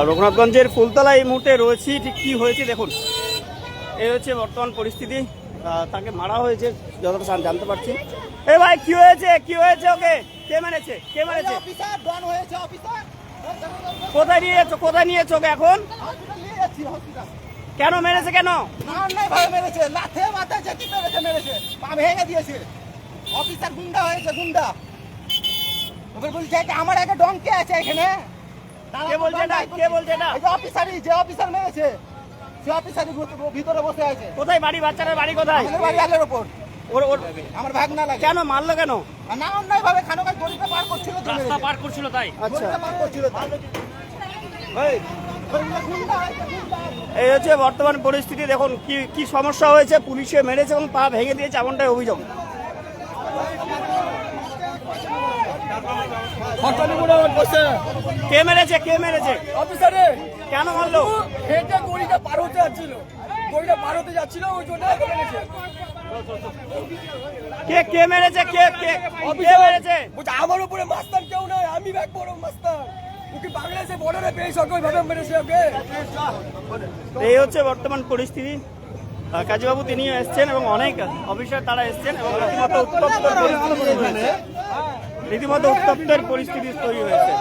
রঘুনাথগঞ্জের ফুলতলা এই মুহূর্তে রয়েছি। ঠিক কি হয়েছে দেখুন, এই হচ্ছে বর্তমান পরিস্থিতি। তাকে মারা হয়েছে যতটা জানতে পারছি। এ ভাই কি হয়েছে, কি হয়েছে, ওকে কে মেরেছে, কে মেরেছে? কোথায় নিয়ে যাচ্ছ, কোথায় নিয়েছো ওকে এখন? কেন মেরেছে, কেন মেরেছে? লাথে মাথায় চেপে মেরেছে, মেরেছে পা ভেঙে দিয়েছে। অফিসার গুন্ডা হয়েছে, গুন্ডা। ওকে বলছে আমার একটা ডঙ্কে আছে এখানে। কে বলছে না, কে বলছে না? এই যে অফিসারই, যে অফিসার মেরেছে সে অফিসারই ভিতরে বসে আছে। কোথায় বাড়ি, বাচ্চাটার বাড়ি কোথায়? আমাদের বাড়ি আলের ওপর। ওর আমার ভাগ না লাগে। কেন মারলো, কেন? না অন্যায় ভাবে খানোকার দড়িটা পার করছিল, তো রাস্তা পার করছিল তাই? আচ্ছা পার করছিল তাই। এই হচ্ছে বর্তমান পরিস্থিতি। দেখুন কি কি সমস্যা হয়েছে, পুলিশে মেরেছে এবং পা ভেঙে দিয়েছে এমনটাই অভিযোগ। কে মেরেছে, কে মেরেছে? অফিসারে কেন মারলো? হেঁটে গড়িটা পার হতে যাচ্ছিল, গড়িটা পার হতে যাচ্ছিল, ওই জন্য মেরেছে। কে কে মেরেছে, কে কে কে মেরেছে? বলছে আমার উপরে মাস্তান কেউ নাই, আমি ব্যাগ বড় মাস্তান। ওকে বাংলাদেশে বর্ডারে পেয়ে সকল ভাবে মেরেছে ওকে। এই হচ্ছে বর্তমান পরিস্থিতি। কাজীবাবু তিনিও এসছেন এবং অনেক অফিসার তারা এসছেন এবং রীতিমতো উত্তপ্ত পরিস্থিতি হয়েছে, রীতিমতো উত্তপ্তের পরিস্থিতি তৈরি হয়েছে।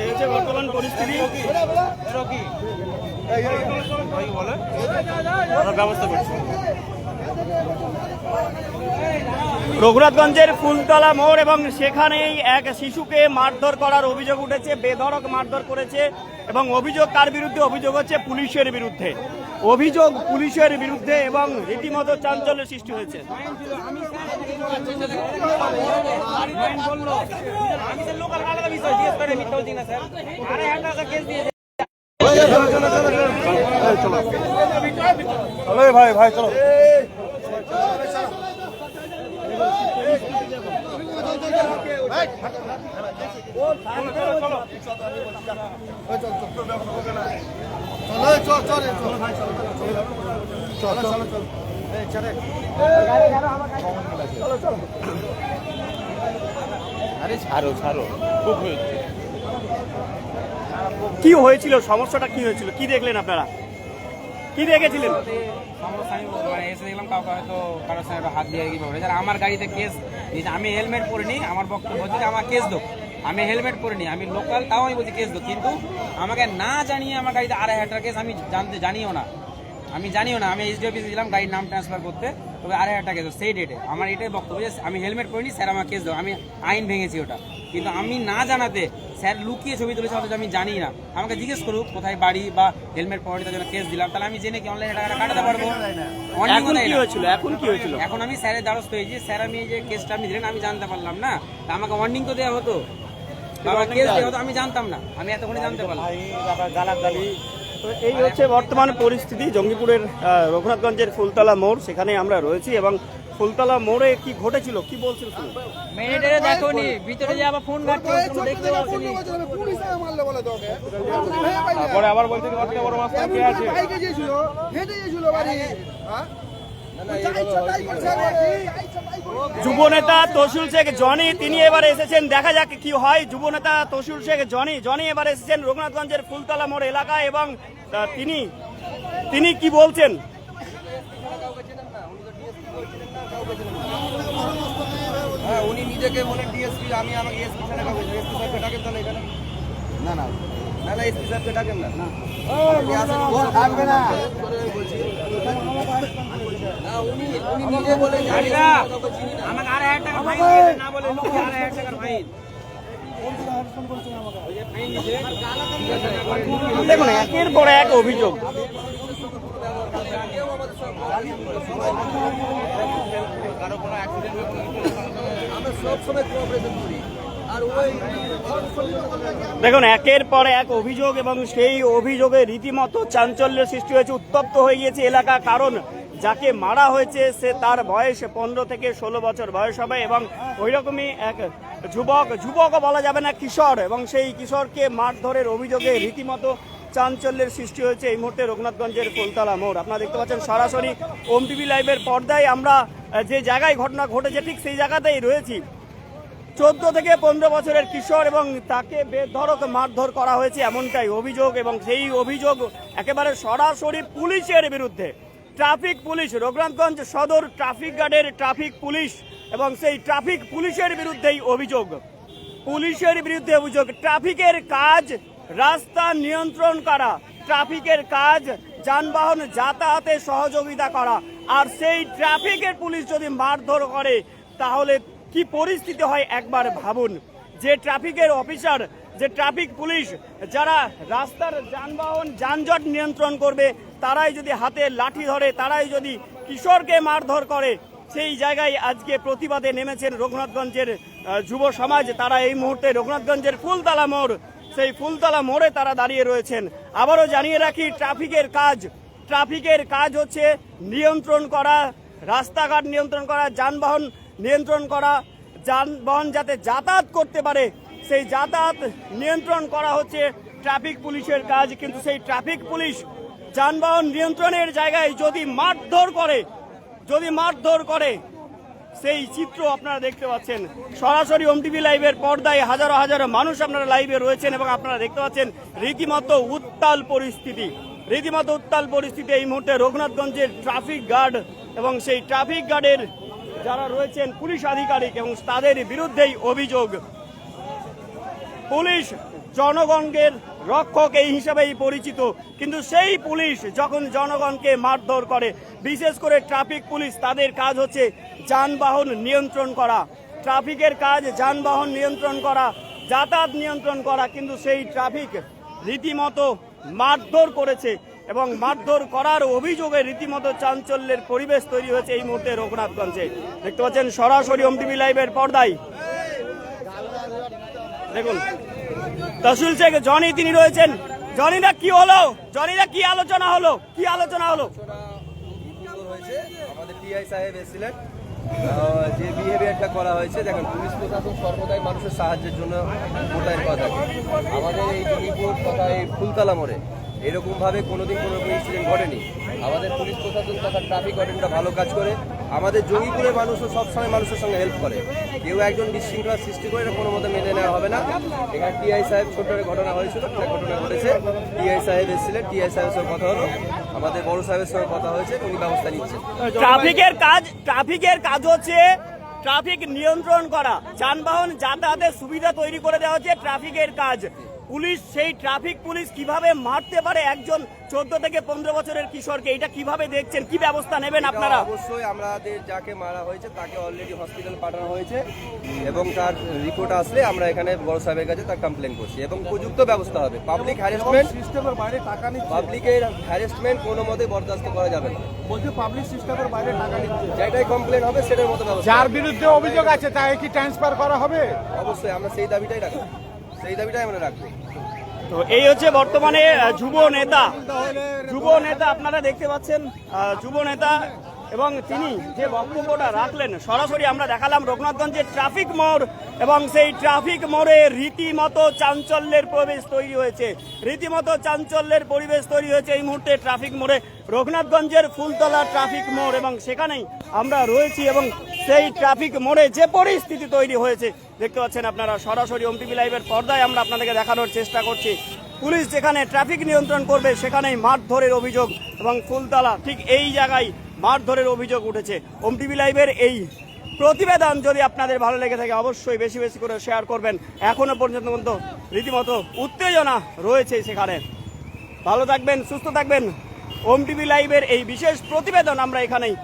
এই হচ্ছে বর্তমান পরিস্থিতি। ব্যবস্থা করছি। রঘুনাথগঞ্জের ফুলতলা মোড় এবং সেখানেই এক শিশুকে মারধর করার অভিযোগ উঠেছে, বেধড়ক মারধর করেছে এবং অভিযোগ কার বিরুদ্ধে? অভিযোগ হচ্ছে পুলিশের বিরুদ্ধে, অভিযোগ পুলিশের বিরুদ্ধে এবং রীতিমতো চাঞ্চল্যের সৃষ্টি হয়েছে। ভাই ভাই চলো। কি হয়েছিল, সমস্যাটা কি হয়েছিল, কি দেখলেন আপনারা, কি দেখেছিলেন? সমস্যা আমি এসে দেখলাম কাউকে হয়তো কারোর সঙ্গে হাত দিয়ে কি বলে, আমার গাড়িতে কেস, আমি হেলমেট পরিনি, আমার বক্তব্য হচ্ছে আমার কেস দো, আমি হেলমেট পরিনি, আমি লোকাল, তাও আমি বলছি কেস দো, কিন্তু আমাকে না জানিয়ে আমার গাড়িতে 2,500 টাকা কেস, আমি জানিও না, আমি এইচডি অফিসে দিলাম গাড়ির নাম ট্রান্সফার করতে, তবে 2,500 টাকা কেস সেই ডেটে। আমার এটাই বক্তব্য যে আমি হেলমেট পরিনি, স্যার আমার কেস দাও, আমি আইন ভেঙেছি ওটা, কিন্তু আমি না জানাতে স্যার লুকিয়ে ছবি তুলেছে, অথচ আমি জানি না। আমাকে জিজ্ঞেস করুক কোথায় বাড়ি বা হেলমেট পরে তার জন্য কেস দিলাম, তাহলে আমি জেনে কি অনলাইনে টাকাটা কাটাতে পারবো? এখন কি হয়েছিল, এখন কি হয়েছিল? এখন আমি স্যারের দ্বারস্থ হয়েছি, স্যার আমি এই যে কেসটা আপনি দিলেন আমি জানতে পারলাম না, আমাকে ওয়ার্নিং তো দেওয়া হতো, কেস দেওয়া হতো, আমি জানতাম না, আমি এতক্ষণে জানতে পারলাম। তো এই হচ্ছে বর্তমান পরিস্থিতি জঙ্গিপুরের রঘুনাথগঞ্জের ফুলতলা মোড়, সেখানে আমরা রয়েছি এবং ফুলতলা মোড়ে কি ঘটেছিল, কি বলছিল? মেয়েটে দেখোনি, ভিতরে যে আবার ফোন ঘাটছে, দেখতে পাচ্ছি। পরে আবার বলতে বড় মাস্টার কে আছে? যুবনেতা তসুল শেখ জনি তিনি এবার এসেছেন, দেখা যাক কি হয়। যুবনেতা তসুল শেখ জনি এবার এসেছেন রঘুনাথগঞ্জের ফুলতলা মোড় এলাকায় এবং তিনি কি বলছেন? উনি নিজেকে বলেন ডিএসপি, আমি আমাকে এসপি স্যার ডাকেন, এসপি স্যারকে ডাকেন তাহলে এখানে। না না না না এসপি স্যারকে ডাকেন না, থাকবে না। উনি নিজে বলেন আমাকে 2,500 টাকা ফাইন দিয়েছে, না বলে 2,500 টাকার ফাইন। দেখুন একের পর এক অভিযোগ। দেখুন একের পর এক অভিযোগ এবং সেই অভিযোগে রীতিমতো চাঞ্চল্যের সৃষ্টি হয়েছে, উত্তপ্ত হয়ে গিয়েছে এলাকা। কারণ যাকে মারা হয়েছে সে তার বয়স 15 থেকে 16 বছর বয়স হবে এবং ওইরকমই এক যুবকও বলা যাবে না, কিশোর, এবং সেই কিশোরকে মারধরের অভিযোগে রীতিমতো চাঞ্চল্যের সৃষ্টি হয়েছে এই মুহূর্তে রঘুনাথগঞ্জের ফুলতলা মোড়। আপনারা দেখতে পাচ্ছেন সরাসরি ওম টিভি লাইভের পর্দায় আমরা যে জায়গায় ঘটনা ঘটেছে ঠিক সেই জায়গাতেই রয়েছি। 14 থেকে 15 বছরের কিশোর এবং তাকে বেধড়ক মারধর করা হয়েছে এমনটাই অভিযোগ, এবং সেই অভিযোগ একেবারে সরাসরি পুলিশের বিরুদ্ধে। ট্রাফিক পুলিশ, রঘুনাথগঞ্জ সদর ট্রাফিক গার্ডের ট্রাফিক পুলিশ এবং সেই ট্রাফিক পুলিশের বিরুদ্ধেই অভিযোগ। পুলিশের বিরুদ্ধে অভিযোগ, ট্রাফিকের কাজ রাস্তা নিয়ন্ত্রণ করা, ট্রাফিকের কাজ যানবাহন যাতায়াতে সহযোগিতা করা, আর সেই ট্রাফিকের পুলিশ যদি মারধর করে তাহলে কি পরিস্থিতি হয় একবার ভাবুন। যে ট্রাফিকের অফিসার, যে ট্রাফিক পুলিশ যারা রাস্তার যানবাহন যানজট নিয়ন্ত্রণ করবে, তারাই যদি হাতে লাঠি ধরে, তারাই যদি কিশোরকে মারধর করে, সেই জায়গায় আজকে প্রতিবাদে নেমেছেন রঘুনাথগঞ্জের যুব সমাজ। তারা এই মুহূর্তে রঘুনাথগঞ্জের ফুলতলা মোড়, সেই ফুলতলা মোড়ে তারা দাঁড়িয়ে রয়েছেন। আবারও জানিয়ে রাখি, ট্রাফিকের কাজ হচ্ছে নিয়ন্ত্রণ করা, রাস্তাঘাট নিয়ন্ত্রণ করা, যানবাহন নিয়ন্ত্রণ করা, যানবাহন যাতে যাতায়াত করতে পারে সেই যাতায়াত নিয়ন্ত্রণ করা হচ্ছে ট্রাফিক পুলিশের কাজ। কিন্তু সেই ট্রাফিক পুলিশ যানবাহন নিয়ন্ত্রণের জায়গায় যদি মারধর করে সেই চিত্র আপনারা দেখতে পাচ্ছেন সরাসরি ওম টিভি লাইভের পর্দায়। হাজারো হাজারো মানুষ আপনারা লাইভে রয়েছেন এবং আপনারা দেখতে পাচ্ছেন রীতিমতো উত্তাল পরিস্থিতি এই মুহূর্তে রঘুনাথগঞ্জের ট্রাফিক গার্ড এবং সেই ট্রাফিক গার্ডের যারা রয়েছেন পুলিশ আধিকারিক এবং তাদের বিরুদ্ধেই অভিযোগ। পুলিশ জনগণের রক্ষক এই হিসাবেই পরিচিত, কিন্তু সেই পুলিশ যখন জনগণকে মারধর করে, বিশেষ করে ট্রাফিক পুলিশ, তাদের কাজ হচ্ছে যানবাহন নিয়ন্ত্রণ করা, ট্রাফিকের কাজ যানবাহন নিয়ন্ত্রণ করা, যাতায়াত নিয়ন্ত্রণ করা, কিন্তু সেই ট্রাফিক রীতিমতো মারধর করেছে এবং মারধর করার অভিযোগে রীতিমতো চাঞ্চল্যের পরিবেশ তৈরি হয়েছে এই মুহূর্তে রঘুনাথগঞ্জে। দেখতে পাচ্ছেন সরাসরি ওম টিভি লাইভের পর্দায়। দেখুন তসুল শেখ জনি তিনি রয়েছেন। জনিদা কি হলো? জনিদা কি আলোচনা হলো? হয়েছে আমাদের টিআই সাহেব এসেছিলেন, যে বিহেভিয়ারটা করা হয়েছে, দেখেন পুলিশ প্রশাসন সর্বদাই মানুষের সাহায্যের জন্য মোতায়েন করা থাকে। আমাদের এই জঙ্গিপুর তথা এই ফুলতলা মোড়ে এরকমভাবে কোনোদিন কোনো ইনসিডেন্ট ঘটেনি। আমাদের পুলিশ প্রশাসন তথা ট্রাফিক ওয়ার্ডেনটা ভালো কাজ করে। আমাদের জঙ্গিপুরের মানুষও সবসময় মানুষের সঙ্গে হেল্প করে। কেউ একজন বিশৃঙ্খলা সৃষ্টি করে এটা কোনো মতে মেনে নেওয়া হবে না। এখানে টিআই সাহেব ছোট্ট ঘটনা হয়েছিল, একটা ঘটনা ঘটেছে, টিআই সাহেব এসেছিলেন, টিআই সাহেবের সঙ্গে কথা হলো, আমাদের বড় সাহেবের সঙ্গে কথা হয়েছে, উনি ব্যবস্থা নিচ্ছেন। ট্রাফিকের কাজ হচ্ছে ট্রাফিক নিয়ন্ত্রণ করা, যানবাহন যাতায়াতের সুবিধা তৈরি করে দেওয়া হচ্ছে ট্রাফিকের কাজ। পুলিশ, সেই ট্রাফিক পুলিশ কিভাবে মারতে পারে একজন 14 থেকে 15 বছরের কিশোরকে, এটা কিভাবে দেখছেন? কি ব্যবস্থা নেবেন আপনারা? অবশ্যই আমাদের যাকে মারা হয়েছে তাকে অলরেডি হসপিটাল পাঠানো হয়েছে এবং তার রিপোর্ট আসলে আমরা এখানে বড় সাহেবের কাছে তার কমপ্লেন করছি এবং উপযুক্ত ব্যবস্থা হবে। পাবলিক হ্যারাসমেন্ট সিস্টেমের বাইরে টাকা নিচ্ছে, পাবলিকের হ্যারাসমেন্ট কোনো মতে বরদাস্ত করা যাবে না। বলছে পাবলিক সিস্টেমের বাইরে টাকা নিচ্ছে, যেটাই কমপ্লেন হবে সেটার মতো ব্যবস্থা। যার বিরুদ্ধে অভিযোগ আছে তাকে কি ট্রান্সফার করা হবে? অবশ্যই আমরা সেই দাবিটাই আমরা রাখবো। তো এই হচ্ছে বর্তমানে যুব নেতা আপনারা দেখতে পাচ্ছেন, যুব নেতা, এবং তিনি যে বক্তব্যটা রাখলেন সরাসরি আমরা দেখালাম রঘুনাথগঞ্জের ট্রাফিক মোড়, এবং সেই ট্রাফিক মোড়ে রীতিমতো চাঞ্চল্যের পরিবেশ তৈরি হয়েছে এই মুহূর্তে ট্রাফিক মোড়ে, রঘুনাথগঞ্জের ফুলতলা ট্রাফিক মোড়, এবং সেখানেই আমরা রয়েছি এবং সেই ট্রাফিক মোড়ে যে পরিস্থিতি তৈরি হয়েছে দেখতে পাচ্ছেন আপনারা সরাসরি ওম টিভি লাইভের পর্দায় আমরা আপনাদেরকে দেখানোর চেষ্টা করছি। পুলিশ যেখানে ট্রাফিক নিয়ন্ত্রণ করবে সেখানেই মারধরের অভিযোগ, এবং ফুলতলা ঠিক এই জায়গায় মারধরের অভিযোগ উঠেছে। ওম টিভি লাইভের এই প্রতিবেদন যদি আপনাদের ভালো লেগে থাকে অবশ্যই বেশি বেশি করে শেয়ার করবেন। এখনো পর্যন্ত রীতিমতো উত্তেজনা রয়েছে সেখানে। ভালো থাকবেন, সুস্থ থাকবেন। ওম টিভি লাইভের এই বিশেষ প্রতিবেদন আমরা এখানেই